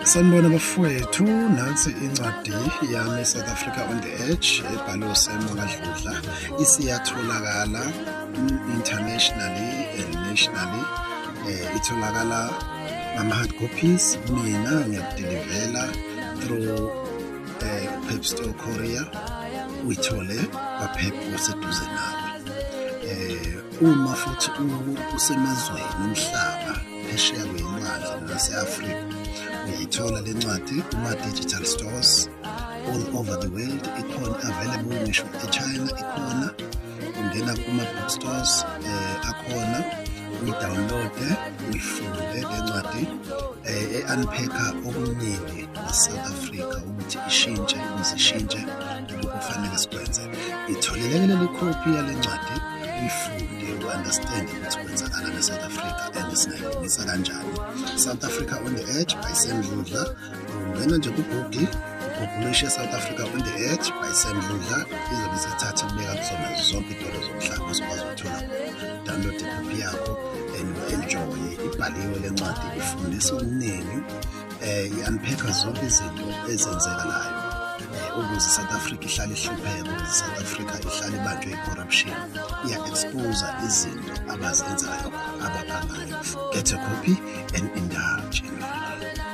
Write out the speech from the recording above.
Sanibona bafowethu, nansi incwadi yami South Africa on the Edge ebhalwe uSemo kaDludla. Isiyatholakala internationally and nationally. Itholakala ngama-hard copies. Mina ngiyakudilivela through Pep Store Courier. Uyithole kwaPep oseduze nawe. Uma futhi usemazweni omhlaba phesheya kweyilwandle nase-Afrika, uyayithola le ncwadi kuma-digital stores all over the world. Ikhona available ngisho eChina, ikhona ungena kuma-bookstores akhona, uyi-download-e, uyifunde le ncwadi e-unpack-a okuningi e-South Africa ukuthi ishintshe ukuze ishintshe kufanele sikwenze. Itholeleke leli copy yale ncwadi uyifunde u-understand ukuthi kwenzakalani e-South Africa and singayibonisa kanjani. South Africa on the Edge by Sam Dludla. Ungena nje ku-Google ugugulishe South Africa on the Edge by Sam Dludla, izobe isethatha ibeka kuzona zonke iy'tolo zomhlaba ozokwazi ukuthola download icopy yakho and enjoy. Ibhaliwe le ncwadi, ifundisa okuningi, i-unpack-a zonke izinto ezenzekalayo ukuze South Africa ihlale ihlupheka, ukuze South Africa ihlale ibanjwe i-corruption. Iya-expose izinto abazenzayo abaphangayo. Get a copy and indulge in it.